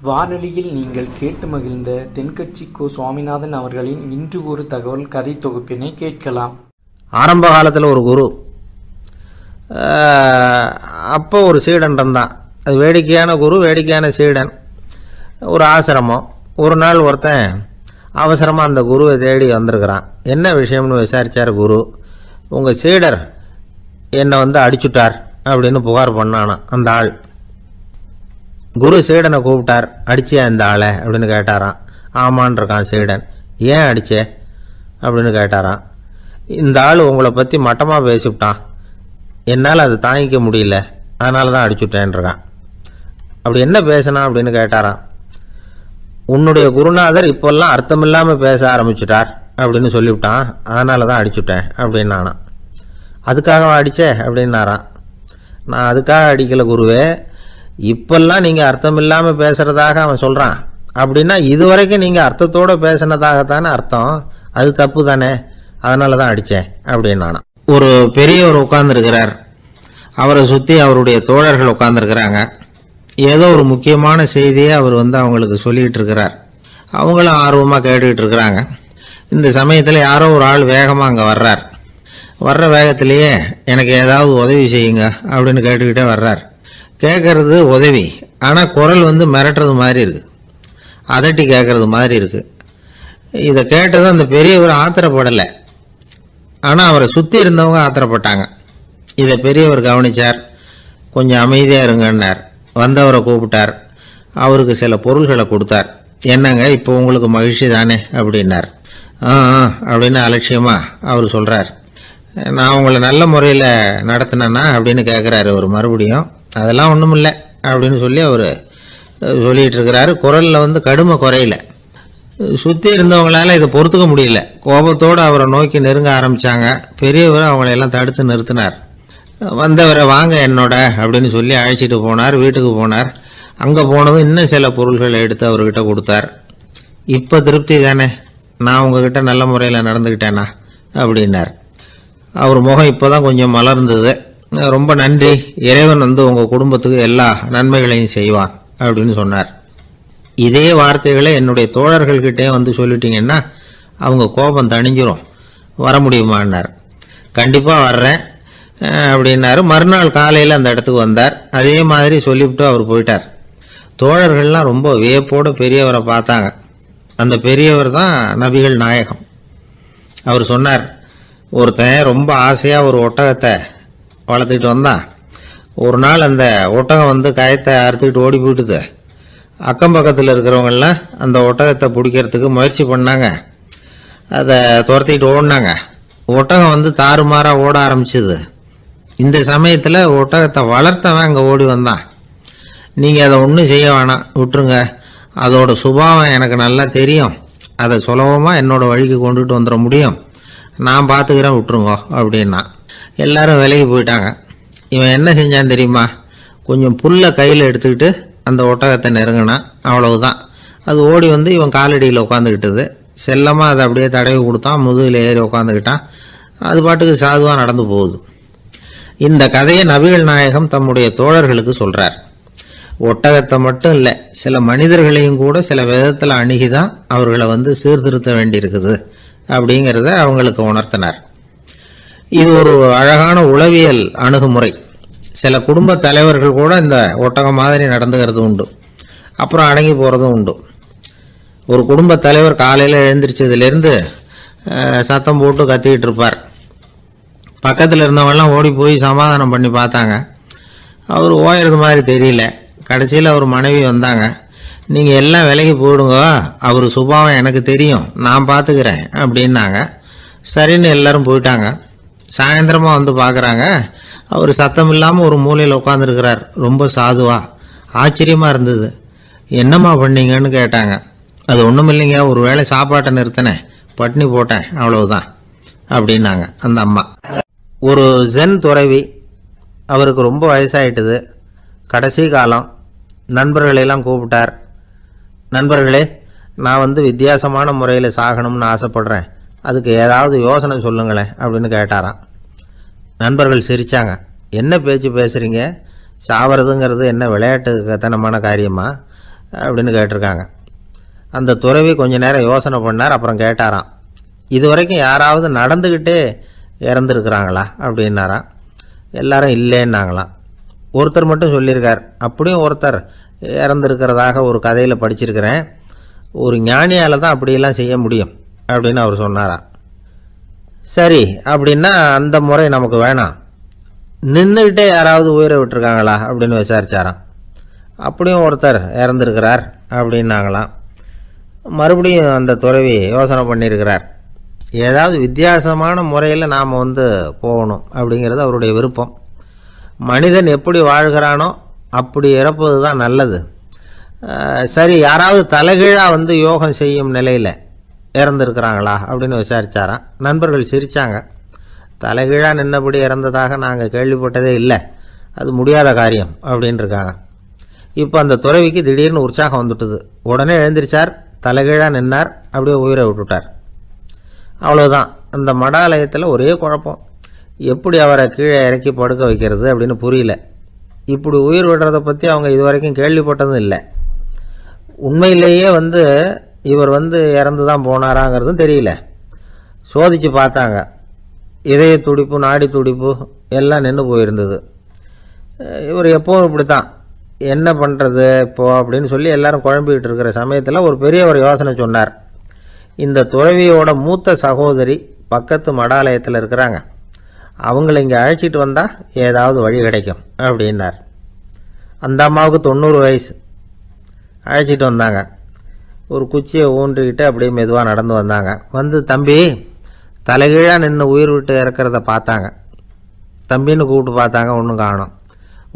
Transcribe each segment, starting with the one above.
வானொலியில் நீங்கள் கேட்டு மகிழ்ந்த தென்கட்சி கோ சுவாமிநாதன் அவர்களின் இன்று ஒரு தகவல் கதை தொகுப்பினை கேட்கலாம். ஆரம்ப காலத்தில் ஒரு குரு, அப்போ ஒரு சீடன் இருந்தான். அது வேடிக்கையான குரு, வேடிக்கையான சீடன். ஒரு ஆசிரமம். ஒரு நாள் ஒருத்தன் அவசரமாக அந்த குருவை தேடி வந்திருக்கிறான். என்ன விஷயம்னு விசாரித்தார் குரு. உங்கள் சீடர் என்னை அடிச்சுட்டார் அப்படின்னு புகார் பண்ணானா அந்த ஆள். குரு சீடனை கூப்பிட்டார். அடிச்சியா இந்த ஆளை அப்படின்னு கேட்டாரான். ஆமான் இருக்கான் சீடன். ஏன் அடிச்சே அப்படின்னு கேட்டாரான். இந்த ஆள் உங்களை பற்றி மட்டமாக பேசிவிட்டான், என்னால் அதை தாங்கிக்க முடியல, அதனால தான் அடிச்சுட்டேன் இருக்கான். அப்படி என்ன பேசினா அப்படின்னு கேட்டாரான். உன்னுடைய குருநாதர் இப்போல்லாம் அர்த்தமில்லாமல் பேச ஆரம்பிச்சுட்டார் அப்படின்னு சொல்லிவிட்டான், அதனால தான் அடிச்சுட்டேன் அப்படின்னு நானான். அதுக்காக அடித்தே அப்படின்னாரான். நான் அதுக்காக அடிக்கலை குருவே, இப்பெல்லாம் நீங்கள் அர்த்தம் இல்லாமல் பேசுகிறதாக அவன் சொல்கிறான். அப்படின்னா இதுவரைக்கும் நீங்கள் அர்த்தத்தோடு பேசினதாகத்தானே அர்த்தம், அது தப்பு தானே, அதனால தான் அடித்தேன் அப்படின்னு நானான். ஒரு பெரியவர் உட்கார்ந்துருக்கிறார். அவரை சுற்றி அவருடைய தோழர்கள் உட்கார்ந்துருக்கிறாங்க. ஏதோ ஒரு முக்கியமான செய்தியை அவர் அவங்களுக்கு சொல்லிகிட்டு இருக்கிறார். அவங்களும் ஆர்வமாக கேட்டுக்கிட்டு இருக்கிறாங்க. இந்த சமயத்தில் யாரோ ஒரு ஆள் வேகமாக அங்கே வர்றார். வர்ற வேகத்திலேயே எனக்கு ஏதாவது உதவி செய்யுங்க அப்படின்னு கேட்டுக்கிட்டே வர்றார். கேட்கறது உதவி, ஆனால் குரல் மிரட்டுறது மாதிரி இருக்குது, அதட்டி கேட்கறது மாதிரி இருக்குது. இதை கேட்டது அந்த பெரியவர் ஆத்திரப்படலை, ஆனால் அவரை சுற்றி இருந்தவங்க ஆத்திரப்பட்டாங்க. இதை பெரியவர் கவனித்தார். கொஞ்சம் அமைதியாக இருங்கன்னார். வந்தவரை கூப்பிட்டார். அவருக்கு சில பொருள்களை கொடுத்தார். என்னங்க இப்போ உங்களுக்கு மகிழ்ச்சி தானே அப்படின்னார். அப்படின்னு அலட்சியமாக அவர் சொல்கிறார். நான் உங்களை நல்ல முறையில் நடத்தினேன்னா அப்படின்னு கேட்குறாரு அவர் மறுபடியும். அதெல்லாம் ஒன்றும் இல்லை அப்படின்னு சொல்லி அவர் சொல்லிகிட்டு இருக்கிறாரு. குரலில் கடுமை குறையில. சுற்றி இருந்தவங்களால இதை பொறுத்துக்க முடியல. கோபத்தோடு அவரை நோக்கி நெருங்க ஆரம்பித்தாங்க. பெரியவர் அவங்களையெல்லாம் தடுத்து நிறுத்தினார். வந்தவரை வாங்க என்னோட அப்படின்னு சொல்லி அழைச்சிட்டு போனார். வீட்டுக்கு போனார். அங்கே போனதும் இன்னும் சில பொருள்களை எடுத்து அவர்கிட்ட கொடுத்தார். இப்போ திருப்தி தானே, நான் உங்ககிட்ட நல்ல முறையில் நடந்துக்கிட்டேனா அப்படின்னார். அவர் முகம் இப்போ தான் கொஞ்சம் மலர்ந்தது. ரொம்ப நன்றி, இறைவன் உங்கள் குடும்பத்துக்கு எல்லா நன்மைகளையும் செய்வான் அப்படின்னு சொன்னார். இதே வார்த்தைகளை என்னுடைய தோழர்கள்கிட்டே சொல்லிட்டீங்கன்னா அவங்க கோபம் தணிஞ்சிரும், வர முடியுமான்னார். கண்டிப்பாக வர்றேன் அப்படின்னாரு. மறுநாள் காலையில் அந்த இடத்துக்கு வந்தார். அதே மாதிரி சொல்லிவிட்டு அவர் போயிட்டார். தோழர்கள்லாம் ரொம்ப வியப்போடு பெரியவரை பார்த்தாங்க. அந்த பெரியவர் தான் நபிகள் நாயகம். அவர் சொன்னார், ஒருத்தன் ரொம்ப ஆசையாக ஒரு ஒட்டகத்தை வளர்த்துக்கிட்டு வந்தான். ஒரு நாள் அந்த ஒட்டகம் கயத்தை அறுத்துக்கிட்டு ஓடி போயிட்டுது. அக்கம் பக்கத்தில் இருக்கிறவங்கெல்லாம் அந்த ஒட்டகத்தை பிடிக்கிறதுக்கு முயற்சி பண்ணாங்க. அதை துரத்திக்கிட்டு ஓடினாங்க. ஒட்டகம் தாறுமாறாக ஓட ஆரம்பிச்சுது. இந்த சமயத்தில் ஒட்டகத்தை வளர்த்தவன் அங்கே ஓடி வந்தான். நீங்கள் அதை ஒன்றும் செய்ய வேணாம், விட்டுருங்க, அதோட சுபாவம் எனக்கு நல்லா தெரியும், அதை சுலபமாக என்னோடய வழிக்கு கொண்டுட்டு வந்துட முடியும், நான் பார்த்துக்கிறேன், விட்டுருங்க அப்படின்னா. எல்லாரும் விலகி போயிட்டாங்க. இவன் என்ன செஞ்சான் தெரியுமா? கொஞ்சம் புல்லை கையில் எடுத்துக்கிட்டு அந்த ஒட்டகத்தை நெருங்கினான். அவ்வளவுதான். அது ஓடி இவன் காலடியில் உட்காந்துக்கிட்டது. செல்லமாக அதை அப்படியே தடவி கொடுத்தான். முதுகில் ஏறி உட்காந்துக்கிட்டான். அது பாட்டுக்கு சாதுவாக நடந்து போகுது. இந்த கதையை நபிகள் நாயகம் தம்முடைய தோழர்களுக்கு சொல்கிறார். ஒட்டகத்தை மட்டும் இல்லை, சில மனிதர்களையும் கூட சில விதத்தில் அணுகி தான் அவர்களை சீர்திருத்த வேண்டியிருக்குது அப்படிங்கிறத அவங்களுக்கு உணர்த்தினார். இது ஒரு அழகான உளவியல் அணுகுமுறை. சில குடும்ப தலைவர்கள் கூட இந்த ஒட்டகம் மாதிரி நடந்துக்கிறது உண்டு, அப்புறம் அடங்கி போகிறதும் உண்டு. ஒரு குடும்ப தலைவர் காலையில் எழுந்திரிச்சதுலேருந்து சத்தம் போட்டு கத்திக்கிட்டு இருப்பார். பக்கத்தில் இருந்தவங்கலாம் ஓடி போய் சமாதானம் பண்ணி பார்த்தாங்க. அவர் ஓயறது மாதிரி தெரியல. கடைசியில் அவர் மனைவி வந்தாங்க. நீங்கள் எல்லாம் விலகி போயிடுங்க, அவர் சுபாவம் எனக்கு தெரியும், நான் பார்த்துக்கிறேன் அப்படின்னாங்க. சரின்னு எல்லாரும் போயிட்டாங்க. சாயந்தரமாக பார்க்குறாங்க, அவர் சத்தம் இல்லாமல் ஒரு மூலையில் உட்காந்துருக்கிறார். ரொம்ப சாதுவா. ஆச்சரியமாக இருந்தது. என்னம்மா பண்ணீங்கன்னு கேட்டாங்க. அது ஒன்றும் இல்லைங்க, ஒரு வேளை சாப்பாட்டை நிறுத்தினேன், பட்னி போட்டேன், அவ்வளவுதான் அப்படின்னாங்க அந்த அம்மா. ஒரு ஜென் துறவி, அவருக்கு ரொம்ப வயசாயிட்டுது, கடைசி காலம். நண்பர்களெல்லாம் கூப்பிட்டார். நண்பர்களே, நான் வித்தியாசமான முறையில் சாகணும்னு ஆசைப்படுறேன், அதுக்கு ஏதாவது யோசனை சொல்லுங்களேன் அப்படின்னு கேட்டாராம். நண்பர்கள் சிரித்தாங்க. என்ன பேச்சு பேசுகிறீங்க, சாவறதுங்கிறது என்ன விளையாட்டு கத்தனமான காரியமா? அப்படின்னு கேட்டிருக்காங்க. அந்த துறவி கொஞ்ச நேரம் யோசனை பண்ணார். அப்புறம் கேட்டாராம், இது வரைக்கும் யாராவது நடந்துக்கிட்டே இறந்துருக்குறாங்களா அப்படின்னாராம். எல்லாரும் இல்லைன்னாங்களாம். ஒருத்தர் மட்டும் சொல்லியிருக்கார், அப்படியும் ஒருத்தர் இறந்துருக்கிறதாக ஒரு கதையில் படிச்சிருக்கிறேன், ஒரு ஞானியால் தான் அப்படியெல்லாம் செய்ய முடியும் அப்படின்னு அவர் சொன்னாராம். சரி, அப்படின்னா அந்த முறை நமக்கு வேணாம், நின்றுக்கிட்டே யாராவது உயிரை விட்டுருக்காங்களா அப்படின்னு விசாரிச்சாராம். அப்படியும் ஒருத்தர் இறந்துருக்கிறார் அப்படின்னாங்களாம். மறுபடியும் அந்த துறவி யோசனை பண்ணியிருக்கிறார், ஏதாவது வித்தியாசமான முறையில் நாம் போகணும் அப்படிங்கிறது அவருடைய விருப்பம். மனிதன் எப்படி வாழ்கிறானோ அப்படி இறப்பது தான் நல்லது. சரி, யாராவது தலைகீழாக யோகம் செய்யும் நிலையில் இறந்துருக்கிறாங்களா அப்படின்னு விசாரித்தாராம். நண்பர்கள் சிரித்தாங்க. தலைகீழாக நின்னபடி இறந்ததாக நாங்கள் கேள்விப்பட்டதே இல்லை, அது முடியாத காரியம் அப்படின்னு இருக்காங்க. இப்போ அந்த துறவிக்கு திடீர்னு உற்சாகம் வந்துட்டுது. உடனே எழுந்திரிச்சார், தலைகீழாக நின்னார், அப்படியே உயிரை விட்டுட்டார். அவ்வளோதான். அந்த மடாலயத்தில் ஒரே குழப்பம், எப்படி அவரை கீழே இறக்கி படுக்க வைக்கிறது அப்படின்னு புரியல. இப்படி உயிர் விடுறதை பற்றி அவங்க இதுவரைக்கும் கேள்விப்பட்டதும் இல்லை. உண்மையிலேயே இவர் இறந்து தான் போனாராங்கிறதும் தெரியல. சோதித்து பார்த்தாங்க, இதய துடிப்பு, நாடி துடிப்பு எல்லாம் நின்று போயிருந்தது. இவர் எப்போவும் இப்படி தான், என்ன பண்ணுறது இப்போ அப்படின்னு சொல்லி எல்லாரும் குழம்பிக்கிட்டு இருக்கிற சமயத்தில் ஒரு பெரியவர் யோசனை சொன்னார். இந்த துறவியோட மூத்த சகோதரி பக்கத்து மடாலயத்தில் இருக்கிறாங்க, அவங்கள இங்கே அழைச்சிட்டு வந்தால் ஏதாவது வழி கிடைக்கும் அப்படின்னார். அந்த அம்மாவுக்கு 90 வயசு. அழைச்சிட்டு வந்தாங்க. ஒரு குச்சியை ஊன்றிக்கிட்டு அப்படியே மெதுவாக நடந்து வந்தாங்க. தம்பி, தலைகீழாக நின்று உயிர் விட்டு இறக்கிறத பார்த்தாங்க. தம்பின்னு கூப்பிட்டு பார்த்தாங்க, ஒன்றும் காணோம்.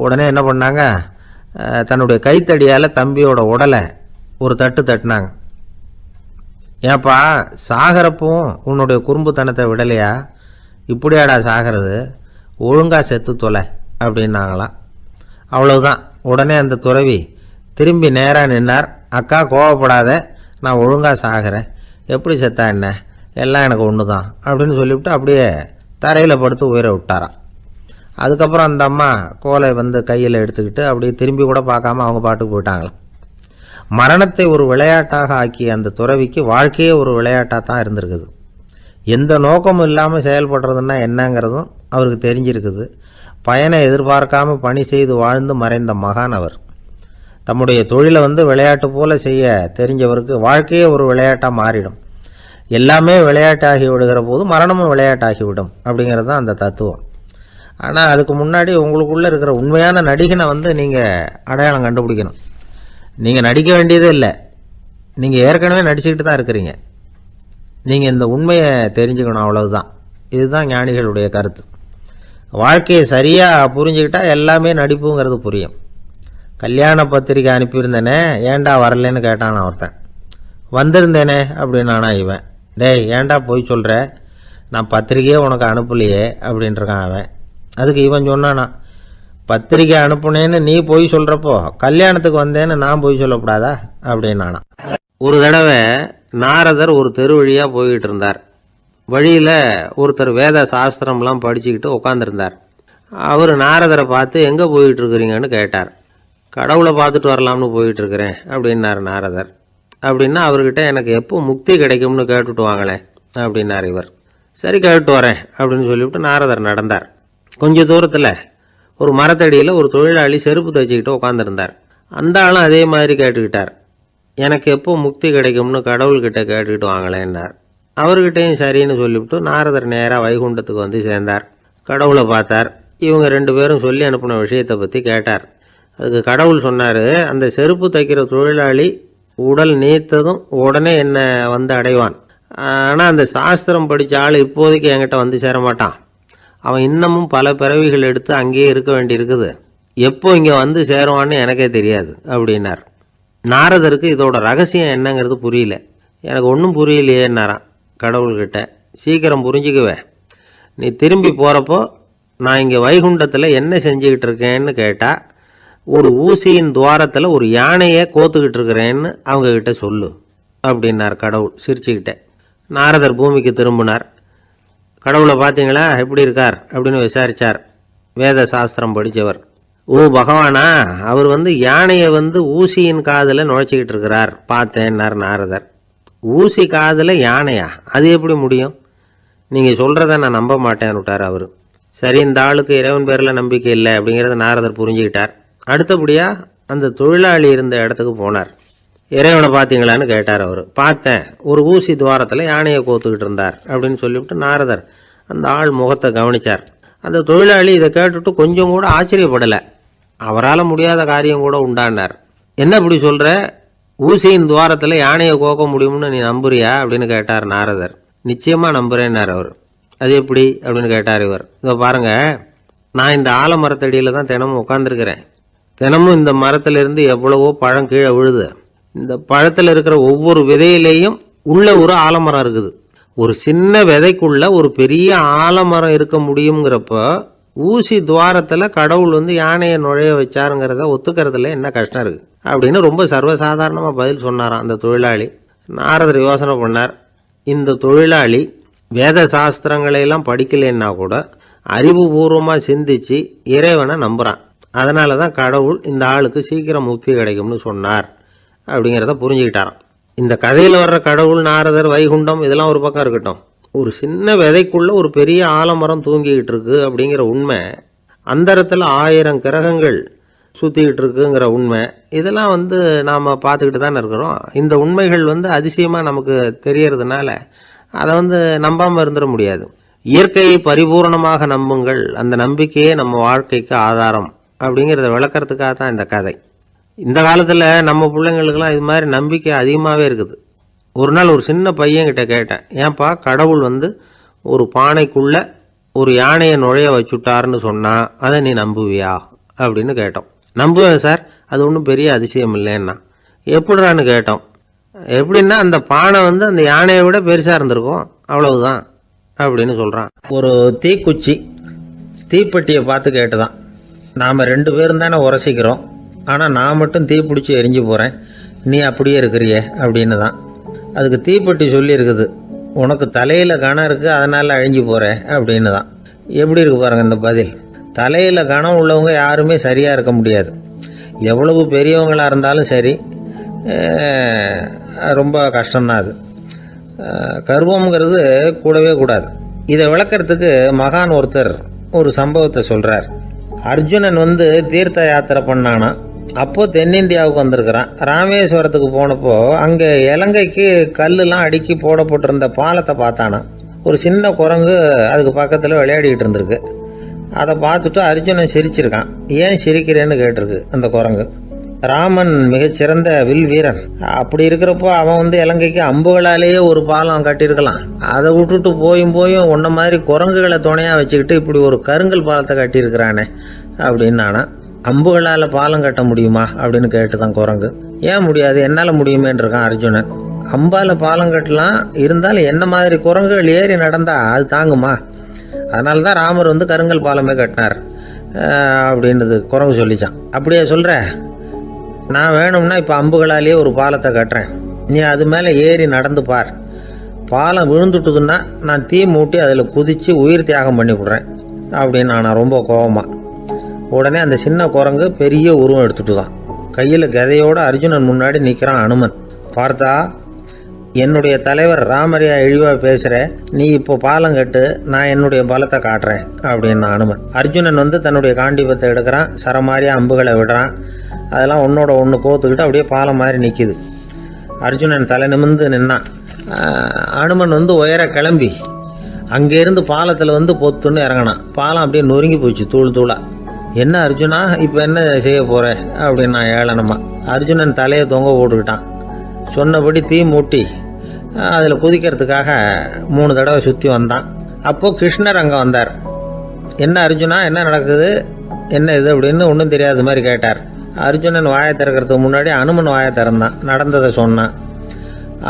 உடனே என்ன பண்ணாங்க, தன்னுடைய கைத்தடியால் தம்பியோட உடலை ஒரு தட்டு தட்டினாங்க. ஏப்பா, சாகிறப்பவும் உன்னுடைய குறும்புத்தனத்தை விடலையா, இப்படியாடா சாகிறது, ஒழுங்காக செத்து தொலை அப்படின்னாங்களாம். அவ்வளவுதான். உடனே அந்த துறவி திரும்பி நேராக நின்னார். அக்கா, கோவப்படாத, நான் ஒழுங்காக சாகிறேன், எப்படி செத்தா என்ன, எல்லாம் எனக்கு ஒன்று தான் அப்படின்னு சொல்லிவிட்டு அப்படியே தரையில் படுத்து உயிரை விட்டாராம். அதுக்கப்புறம் அந்த அம்மா கோலை கையில் எடுத்துக்கிட்டு அப்படியே திரும்பி கூட பார்க்காம அவங்க பாட்டுக்கு போயிட்டாங்களாம். மரணத்தை ஒரு விளையாட்டாக ஆக்கிய அந்த துறவிக்கு வாழ்க்கையே ஒரு விளையாட்டாக தான் இருந்திருக்குது. எந்த நோக்கமும் இல்லாமல் செயல்படுறதுன்னா என்னங்கிறதும் அவருக்கு தெரிஞ்சிருக்குது. பயனை எதிர்பார்க்காம பணி செய்து வாழ்ந்து மறைந்த மகான் அவர். தம்முடைய தொழிலை விளையாட்டு போல செய்ய தெரிஞ்சவருக்கு வாழ்க்கையே ஒரு விளையாட்டாக மாறிடும். எல்லாமே விளையாட்டாகி விடுகிற போது மரணமும் விளையாட்டாகிவிடும் அப்படிங்கிறது தான் அந்த தத்துவம். ஆனால் அதுக்கு முன்னாடி உங்களுக்குள்ளே இருக்கிற உண்மையான நடிகனை நீங்கள் அடையாளம் கண்டுபிடிக்கணும். நீங்கள் நடிக்க வேண்டியதே இல்லை, நீங்கள் ஏற்கனவே நடிச்சுக்கிட்டு தான் இருக்கிறீங்க. நீங்கள் இந்த உண்மையை தெரிஞ்சுக்கணும், அவ்வளவுதான். இதுதான் ஞானிகளுடைய கருத்து. வாழ்க்கையை சரியாக புரிஞ்சுக்கிட்டால் எல்லாமே நடிப்புங்கிறது புரியும். கல்யாண பத்திரிக்கை அனுப்பியிருந்தேனே, ஏன்டா வரலன்னு கேட்டான் ஒருத்தன். வந்திருந்தேனே அப்படின்னானா இவன். டேய், ஏன்டா போய் சொல்கிற, நான் பத்திரிக்கையே உனக்கு அனுப்பலையே அப்படின்ட்டுருக்கான் அவன். அதுக்கு இவன் சொன்னானா, பத்திரிக்கை அனுப்புனேன்னு நீ போய் சொல்கிறப்போ கல்யாணத்துக்கு வந்தேன்னு நான் போய் சொல்லக்கூடாதா அப்படின்னானா. ஒரு தடவை நாரதர் ஒரு தெரு வழியாக போய்கிட்டு இருந்தார். வழியில் ஒருத்தர் வேத சாஸ்திரம்லாம் படிச்சுக்கிட்டு உட்காந்துருந்தார். அவர் நாரதரை பார்த்து எங்கே போயிட்டு இருக்கிறீங்கன்னு கேட்டார். கடவுளை பார்த்துட்டு வரலாம்னு போயிட்டு இருக்கிறேன் அப்படின்னார் நாரதர். அப்படின்னா அவர்கிட்ட எனக்கு எப்போ முக்தி கிடைக்கும்னு கேட்டுட்டு வாங்களேன் அப்படின்னார் இவர். சரி, கேட்டு வரேன் அப்படின்னு சொல்லிவிட்டு நாரதர் நடந்தார். கொஞ்சம் தூரத்தில் ஒரு மரத்தடியில் ஒரு தொழிலாளி செருப்பு தைச்சிக்கிட்டு உட்காந்துருந்தார். அந்த ஆளும் அதே மாதிரி கேட்டுக்கிட்டார். எனக்கு எப்போ முக்தி கிடைக்கும்னு கடவுள்கிட்ட கேட்டுக்கிட்டு வாங்களேன்னார். அவர்கிட்டையும் சரின்னு சொல்லிவிட்டு நாரதர் நேராக வைகுண்டத்துக்கு சேர்ந்தார். கடவுளை பார்த்தார். இவங்க 2 பேரும் சொல்லி அனுப்பின விஷயத்தை பற்றி கேட்டார். அதுக்கு கடவுள் சொன்னார், அந்த செருப்பு தைக்கிற தொழிலாளி உடல் நீத்ததும் உடனே என்னை அடைவான். ஆனால் அந்த சாஸ்திரம் படித்த ஆள் இப்போதைக்கு என்கிட்ட சேர மாட்டான். அவன் இன்னமும் பல பிறவிகள் எடுத்து அங்கேயே இருக்க வேண்டி இருக்குது. எப்போ இங்கே சேருவான்னு எனக்கே தெரியாது அப்படின்னார். நாரதருக்கு இதோட ரகசியம் என்னங்கிறது புரியல. எனக்கு ஒன்றும் புரியலையேன்னாரான் கடவுள்கிட்ட. சீக்கிரம் புரிஞ்சுக்குவேன், நீ திரும்பி போகிறப்போ நான் இங்கே வைகுண்டத்தில் என்ன செஞ்சுக்கிட்டு இருக்கேன்னு கேட்டால், ஒரு ஊசியின் துவாரத்தில் ஒரு யானையை கோத்துக்கிட்டு இருக்கிறேன்னு அவங்கக்கிட்ட சொல்லு அப்படின்னார் கடவுள் சிரிச்சுக்கிட்டே. நாரதர் பூமிக்கு திரும்பினார். கடவுளை பார்த்தீங்களா, எப்படி இருக்கார் அப்படின்னு விசாரித்தார் வேத சாஸ்திரம் படித்தவர். ஓ பகவானா, அவர் யானையை ஊசியின் காதில் நுழைச்சிக்கிட்டு இருக்கிறார் பார்த்தேன்னார் நாரதர். ஊசி காதில் யானையா? அது எப்படி முடியும்? நீங்கள் சொல்கிறத நான் நம்ப மாட்டேன்னு விட்டார் அவர். சரி, இந்த ஆளுக்கு இறைவன் பேரில் நம்பிக்கை இல்லை அப்படிங்கிறத நாரதர் புரிஞ்சுக்கிட்டார். அடுத்தபடியாக அந்த தொழிலாளி இருந்த இடத்துக்கு போனார். இறைவனை பார்த்தீங்களான்னு கேட்டார் அவர். பார்த்தேன், ஒரு ஊசி துவாரத்தில் யானையை கோத்துக்கிட்டு இருந்தார் அப்படின்னு சொல்லிவிட்டு நாரதர் அந்த ஆள் முகத்தை கவனித்தார். அந்த தொழிலாளி இதை கேட்டுட்டு கொஞ்சம் கூட ஆச்சரியப்படலை. அவரால் முடியாத காரியம் கூட உண்டானார். என்ன இப்படி சொல்கிற? ஊசியின் துவாரத்தில் யானையை கோக்க முடியும்னு நீ நம்புறியா அப்படின்னு கேட்டார் நாரதர். நிச்சயமாக நம்புகிறேன்னார் அவர். அது எப்படி அப்படின்னு கேட்டார் இவர். இதோ பாருங்க, நான் இந்த ஆலமரத்தடியில் தான் தினமும் உட்காந்துருக்கிறேன். தினமும் இந்த மரத்திலிருந்து எவ்வளவோ பழம் கீழே விழுது. இந்த பழத்தில் இருக்கிற ஒவ்வொரு விதையிலேயும் உள்ள ஒரு ஆலமரம் இருக்குது. ஒரு சின்ன விதைக்குள்ள ஒரு பெரிய ஆலமரம் இருக்க முடியுங்கிறப்ப ஊசி துவாரத்தில் கடவுள் யானையை நுழைய வச்சாருங்கிறத ஒத்துக்கிறதுல என்ன கஷ்டம் இருக்குது அப்படின்னு ரொம்ப சர்வசாதாரணமாக பதில் சொன்னாராம் அந்த தொழிலாளி. நாரதர் யோசனை பண்ணார். இந்த தொழிலாளி வேத சாஸ்திரங்களையெல்லாம் படிக்கலைன்னா கூட அறிவுபூர்வமாக சிந்திச்சு இறைவனை நம்புகிறான். அதனால தான் கடவுள் இந்த ஆளுக்கு சீக்கிரம் முக்தி கிடைக்கும்னு சொன்னார் அப்படிங்கிறத புரிஞ்சுக்கிட்டாராம். இந்த கதையில் வர்ற கடவுள், நாரதர், வைகுண்டம் இதெல்லாம் ஒரு பக்கம் இருக்கட்டும், ஒரு சின்ன விதைக்குள்ள ஒரு பெரிய ஆலமரம் தூங்கிக்கிட்டு இருக்கு அப்படிங்கிற உண்மை, அந்தரத்தில் 1000 கிரகங்கள் சுற்றிக்கிட்டு இருக்குங்கிற உண்மை, இதெல்லாம் நாம் பார்த்துக்கிட்டு தானே இருக்கிறோம். இந்த உண்மைகள் அதிசயமாக நமக்கு தெரியறதுனால அதை நம்பாமல் இருந்துட முடியாது. இயற்கையை பரிபூர்ணமாக நம்புங்கள், அந்த நம்பிக்கையே நம்ம வாழ்க்கைக்கு ஆதாரம் அப்படிங்கிறத விளக்கறதுக்காக தான் இந்த கதை. இந்த காலத்தில் நம்ம பிள்ளைங்களுக்கெல்லாம் இது மாதிரி நம்பிக்கை அதிகமாகவே இருக்குது. ஒரு நாள் ஒரு சின்ன பையன்கிட்ட கேட்டேன், ஏன்பா கடவுள் ஒரு பானைக்குள்ளே ஒரு யானையை நுழைய வச்சுட்டாருன்னு சொன்னால் அதை நீ நம்புவியா அப்படின்னு கேட்டோம். நம்புவேன் சார், அது ஒன்றும் பெரிய அதிசயம் இல்லைன்னா. எப்படிறான்னு கேட்டோம். எப்படின்னா அந்த பானை அந்த யானையை விட பெருசாக இருந்திருக்கும், அவ்வளவுதான் அப்படின்னு சொல்கிறான். ஒரு தீக்குச்சி தீப்பெட்டியை பார்த்து கேட்டுதான், நாம் 2 பேரும் தானே உரசிக்கிறோம், ஆனால் நான் மட்டும் தீப்பிடிச்சி எரிஞ்சு போகிறேன், நீ அப்படியே இருக்கிறியே அப்படின்னு தான். அதுக்கு தீப்பெட்டி சொல்லியிருக்குது, உனக்கு தலையில் கணம் இருக்குது அதனால் அழிஞ்சு போகிற அப்படின்னு தான். எப்படி இருக்கு பாருங்கள் இந்த பதில். தலையில் கணம் உள்ளவங்க யாருமே சரியாக இருக்க முடியாது. எவ்வளவு பெரியவங்களாக இருந்தாலும் சரி, ரொம்ப கஷ்டம்தான் அது. கர்வம்ங்கிறது கூடவே கூடாது. இதை விளக்கறதுக்கு மகான் ஒருத்தர் ஒரு சம்பவத்தை சொல்கிறார். அர்ஜுனன் தீர்த்த யாத்திரை பண்ணானா. அப்போது தென்னிந்தியாவுக்கு வந்திருக்கிறான். ராமேஸ்வரத்துக்கு போனப்போ அங்கே இலங்கைக்கு கல்லுலாம் அடுக்கி போடப்பட்டிருந்த பாலத்தை பார்த்தானா. ஒரு சின்ன குரங்கு அதுக்கு பக்கத்தில் விளையாடிக்கிட்டு இருந்திருக்கு. அதை பார்த்துட்டு அர்ஜுனன் சிரிச்சிருக்கான். ஏன் சிரிக்கிறேன்னு கேட்டிருக்கு அந்த குரங்கு. ராமன் மிகச்சிறந்த வில் வீரன். அப்படி இருக்கிறப்போ அவன் இலங்கைக்கு அம்புகளாலேயே ஒரு பாலம் கட்டியிருக்கலாம். அதை விட்டுட்டு போயும் உன்ன மாதிரி குரங்குகளை துணையாக வச்சுக்கிட்டு இப்படி ஒரு கருங்கல் பாலத்தை கட்டியிருக்கிறானே அப்படின்னு நானா. அம்புகளால் பாலம் கட்ட முடியுமா அப்படின்னு கேட்டுதான் குரங்கு. ஏன் முடியாது, என்னால் முடியுமேன்னு இருக்கான் அர்ஜுனன். அம்பால் பாலம் கட்டலாம், இருந்தாலும் என்ன மாதிரி குரங்குகள் ஏறி நடந்தா அது தாங்குமா? அதனால தான் ராமர் கருங்கல் பாலமே கட்டினார் அப்படின்றது குரங்கு சொல்லிச்சான். அப்படியே சொல்கிற, நான் வேணும்னா இப்போ அம்புகளாலேயே ஒரு பாலத்தை கட்டுறேன், நீ அது மேலே ஏறி நடந்து பார். பாலம் விழுந்துட்டுதுன்னா நான் தீ மூட்டி அதில் குதித்து உயிர் தியாகம் பண்ணி விட்றேன் அப்படின்னு நான் ரொம்ப கோபமாக. உடனே அந்த சின்ன குரங்கு பெரிய உருவம் எடுத்துட்டு தான் கையில் கதையோடு அர்ஜுனன் முன்னாடி நிற்கிறான் அனுமன். பார்த்தா, என்னுடைய தலைவர் ராமரையா இழிவாக பேசுகிற, நீ இப்போ பாலம் கட்டு, நான் என்னுடைய பலத்தை காட்டுறேன் அப்படின்னு அனுமன். அர்ஜுனன் தன்னுடைய காண்டிபத்தை எடுக்கிறான், சரமாரியா அம்புகளை விடுறான். அதெல்லாம் ஒன்னோட ஒன்று கோத்துக்கிட்டு அப்படியே பாலம் மாதிரி நிற்கிது. அர்ஜுனன் தலை நிமிர்ந்து நின்னான். அனுமன் உயர கிளம்பி அங்கேருந்து பாலத்தில் பொத்துன்னு இறங்கினான். பாலம் அப்படியே நொறுங்கி போச்சு தூள் தூளாக. என்ன அர்ஜுனா, இப்போ என்ன செய்ய போகிற அப்படின்னா ஏளனமா. அர்ஜுனன் தலையை தொங்க போட்டுக்கிட்டான். சொன்னபடி தீ மூட்டி அதில் குதிக்கிறதுக்காக 3 தடவை சுற்றி வந்தான். அப்போது கிருஷ்ணர் அங்கே வந்தார். என்ன அர்ஜுனா, என்ன நடக்குது, என்ன இது அப்படின்னு ஒன்றும் தெரியாத மாதிரி கேட்டார். அர்ஜுனன் வாயை திறக்கிறதுக்கு முன்னாடி அனுமன் வாயை திறந்தான், நடந்ததை சொன்னான்.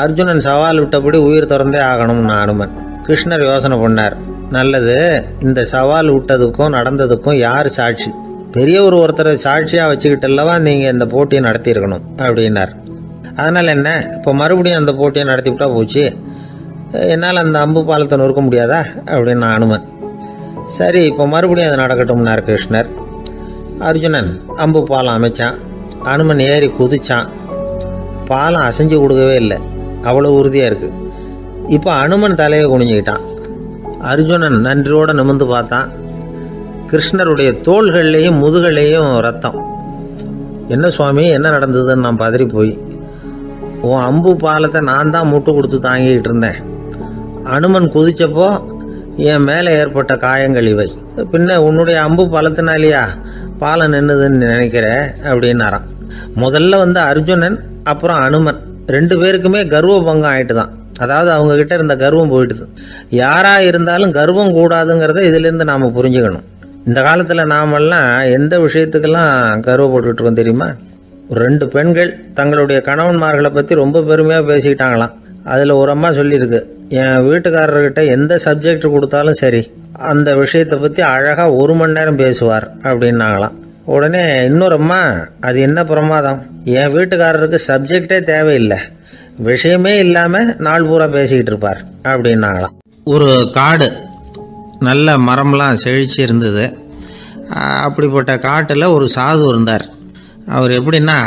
அர்ஜுனன் சவால் விட்டபடி உயிர் திறந்தே ஆகணும்னு அனுமன். கிருஷ்ணர் யோசனை பண்ணார். நல்லது, இந்த சவால் விட்டதுக்கும் நடந்ததுக்கும் யார் சாட்சி? பெரியவர் ஒருத்தரை சாட்சியாக வச்சுக்கிட்டல்லவா நீங்கள் இந்த போட்டியை நடத்தியிருக்கணும் அப்படின்னார். அதனால் என்ன, இப்போ மறுபடியும் அந்த போட்டியை நடத்திவிட்டா போச்சு, என்னால் அந்த அம்பு பாலத்தை நொறுக்க முடியாதா அப்படின்னு அனுமன். சரி, இப்போ மறுபடியும் அது நடக்கட்டும்னார் கிருஷ்ணர். அர்ஜுனன் அம்பு பாலம் அமைச்சான். அனுமன் ஏறி குதிச்சான். பாலம் அசைஞ்சு கொடுக்கவே இல்லை, அவ்வளோ உறுதியாக இருக்குது. இப்போ அனுமன் தலையை குனிஞ்சிக்கிட்டான். அர்ஜுனன் நன்றியோடு நிமிர்ந்து பார்த்தான். கிருஷ்ணருடைய தோள்கள்லேயும் முதுகள்லேயும் ரத்தம். என்ன சுவாமி, என்ன நடந்ததுன்னு நான் பதறி போய், உன் அம்பு பாலத்தை நான் தான் முட்டு கொடுத்து தாங்கிக்கிட்டு இருந்தேன். அனுமன் குதிச்சப்போ என் மேலே ஏற்பட்ட காயங்கள் இவை. பின்ன உன்னுடைய அம்பு பாலத்தினாலேயா பாலம் நின்றுதுன்னு நினைக்கிற அப்படின்னாரான். முதல்ல அர்ஜுனன் அப்புறம் அனுமன் 2 பேருக்குமே கர்வ பங்கம் ஆயிட்டு தான். அதாவது அவங்கக்கிட்ட இருந்த கர்வம் போயிட்டுது. யாராக இருந்தாலும் கர்வம் கூடாதுங்கிறத இதிலேருந்து நாம் புரிஞ்சுக்கணும். இந்த காலத்தில் நாமெல்லாம் எந்த விஷயத்துக்கெல்லாம் கர்வப்பட்டுக்கிட்டு இருக்கோம் தெரியுமா? 2 பெண்கள் தங்களுடைய கணவன்மார்களை பற்றி ரொம்ப பெருமையாக பேசிக்கிட்டாங்களாம். அதில் ஒரு அம்மா சொல்லியிருக்கு, என் வீட்டுக்காரர்கிட்ட எந்த சப்ஜெக்ட் கொடுத்தாலும் சரி அந்த விஷயத்தை பற்றி அழகாக 1 மணி நேரம் பேசுவார் அப்படின்னாங்களாம். உடனே இன்னொரு அம்மா, அது என்ன பிரமாதம், என் வீட்டுக்காரருக்கு சப்ஜெக்டே தேவையில்லை, விஷயமே இல்லாமல் நாள் பூரா பேசிக்கிட்டு இருப்பார் அப்படின்னாங்களாம். ஒரு காடு, நல்ல மரம்லாம் செழிச்சு இருந்தது. அப்படிப்பட்ட காட்டில் ஒரு சாது இருந்தார். அவர் எப்படின்னா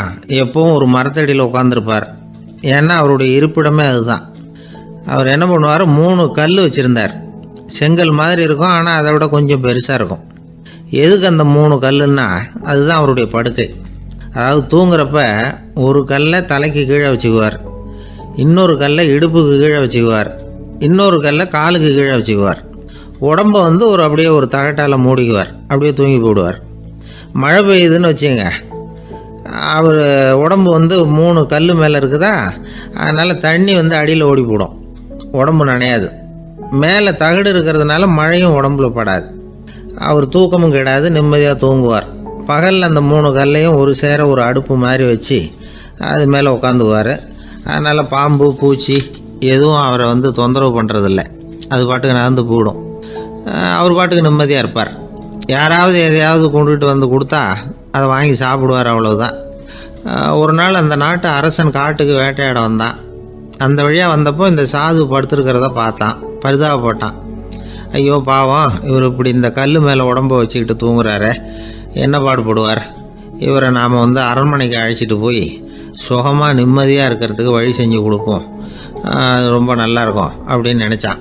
எப்பவும் ஒரு மரத்தடியில் உட்காந்துருப்பார். ஏன்னா அவருடைய இருப்பிடமே அதுதான். அவர் என்ன பண்ணுவார், 3 கல் வச்சுருந்தார். செங்கல் மாதிரி இருக்கும், ஆனால் அதை விட கொஞ்சம் பெருசாக இருக்கும். எதுக்கு அந்த 3 கல்லுன்னா அதுதான் அவருடைய படுக்கை. அதாவது தூங்குறப்ப ஒரு கல்லை தலைக்கு கீழே வச்சுக்குவார், இன்னொரு கல்லை இடுப்புக்கு கீழே வச்சுக்குவார், இன்னொரு கல்லை காலுக்கு கீழே வச்சுக்குவார். உடம்பை அப்படியே ஒரு தகட்டால் மூடிக்குவார், அப்படியே தூங்கி போடுவார். மழை பெய்யுதுன்னு வச்சுங்க, அவர் உடம்பு 3 கல் மேலே இருக்குதா, அதனால் தண்ணி அடியில் ஓடி போடும், உடம்பு நனையாது. மேலே தகடு இருக்கிறதுனால மழையும் உடம்புல படாது. அவர் தூக்கமும் கிடாது, நிம்மதியாக தூங்குவார். பகலில் அந்த 3 கல்லையும் ஒரு சேர ஒரு அடுப்பு மாதிரி வச்சு அது மேலே உட்காந்துக்குவார். அதனால் பாம்பு பூச்சி எதுவும் அவரை தொந்தரவு பண்ணுறதில்ல, அது பாட்டுக்கு நடந்து போயிடும். அவர் பாட்டுக்கு நிம்மதியாக இருப்பார். யாராவது எதையாவது கொண்டுகிட்டு கொடுத்தா அதை வாங்கி சாப்பிடுவார், அவ்வளவுதான். ஒரு நாள் அந்த நாட்டு அரசன் காட்டுக்கு வேட்டையாட வந்தான். அந்த வழியாக வந்தப்போ இந்த சாது படுத்துருக்கிறத பார்த்தான், பரிதாபப்பட்டான். ஐயோ பாவம், இவர் இப்படி இந்த கல் மேலே உடம்பை வச்சுக்கிட்டு தூங்குறாரு, என்ன பாடுபடுவார், இவரை நாம் அரண்மனைக்கு அழைச்சிட்டு போய் சுகமாக நிம்மதியாக இருக்கிறதுக்கு வழி செஞ்சு கொடுப்போம், அது ரொம்ப நல்லாயிருக்கும் அப்படின்னு நினச்சான்.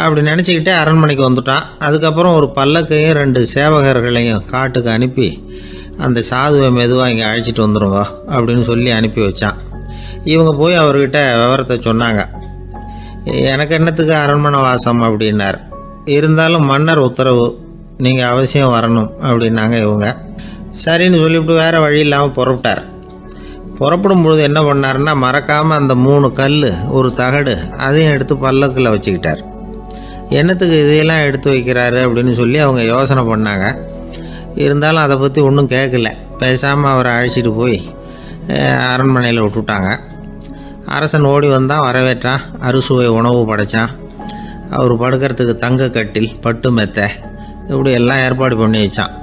அப்படி நினச்சிக்கிட்டே அரண்மனைக்கு வந்துட்டான். அதுக்கப்புறம் ஒரு பல்லக்கையும் 2 சேவகர்களையும் காட்டுக்கு அனுப்பி அந்த சாதுவை மெதுவாக இங்கே அழைச்சிட்டு வந்துடுங்க அப்படின்னு சொல்லி அனுப்பி வச்சான். இவங்க போய் அவர்கிட்ட விவரத்தை சொன்னாங்க. எனக்கு என்னத்துக்கு அரண்மனை வாசம் அப்படின்னார். இருந்தாலும் மன்னர் உத்தரவு, நீங்கள் அவசியம் வரணும் அப்படின்னாங்க இவங்க. சரின்னு சொல்லிவிட்டு வேறு வழி இல்லாமல் புறப்பட்டார். புறப்படும் பொழுது என்ன பண்ணாருன்னா, மறக்காமல் அந்த 3 கல் ஒரு தகடு அதையும் எடுத்து பல்லக்கில் வச்சுக்கிட்டார். என்னத்துக்கு இதையெல்லாம் எடுத்து வைக்கிறாரு அப்படின்னு சொல்லி அவங்க யோசனை பண்ணாங்க. இருந்தாலும் அதை பற்றி ஒன்றும் கேட்கல. பேசாமல் அவரை அழைச்சிட்டு போய் அரண்மனையில் விட்டுட்டாங்க. அரசன் ஓடி வந்தான், வரவேற்றான், அறுசுவை உணவு படைத்தான். அவர் படுக்கிறதுக்கு தங்க கட்டில், பட்டு மெத்தை, இப்படி எல்லாம் ஏற்பாடு பண்ணி வச்சான்.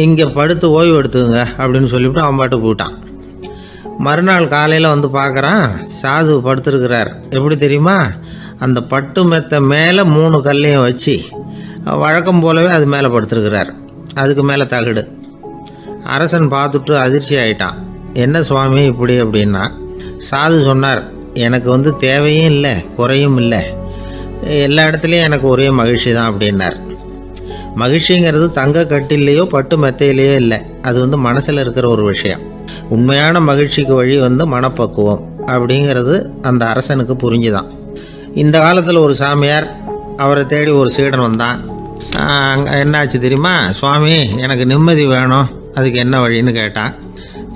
இங்கே படுத்து ஓய்வு எடுத்துங்க அப்படின்னு சொல்லிவிட்டு அவன் பாட்டு போயிட்டான். மறுநாள் காலையில் பார்க்குறான், சாது படுத்துருக்கிறார். எப்படி தெரியுமா, அந்த பட்டு மெத்தை மேலே 3 கல்லையும் வச்சு வழக்கம் போலவே அது மேலே படுத்துருக்கிறார். அதுக்கு மேலே தகடு. அரசன் பார்த்துட்டு அதிர்ச்சி ஆகிட்டான். என்ன சுவாமி இப்படி அப்படின்னா, சாது சொன்னார், எனக்கு தேவையும் இல்லை குறையும் இல்லை, எல்லா இடத்துலையும் எனக்கு ஒரே மகிழ்ச்சி தான் அப்படின்னார். மகிழ்ச்சிங்கிறது தங்க கட்டிலேயோ பட்டு மெத்தையிலேயோ இல்லை, அது மனசில் இருக்கிற ஒரு விஷயம். உண்மையான மகிழ்ச்சிக்கு வழி மனப்பக்குவம் அப்படிங்கிறது அந்த அரசனுக்கு புரிஞ்சுதான். இந்த காலத்தில் ஒரு சாமியார், அவரை தேடி ஒரு சீடன் வந்தான். என்னாச்சு தெரியுமா, சுவாமி எனக்கு நிம்மதி வேணும், அதுக்கு என்ன வழின்னு கேட்டான்.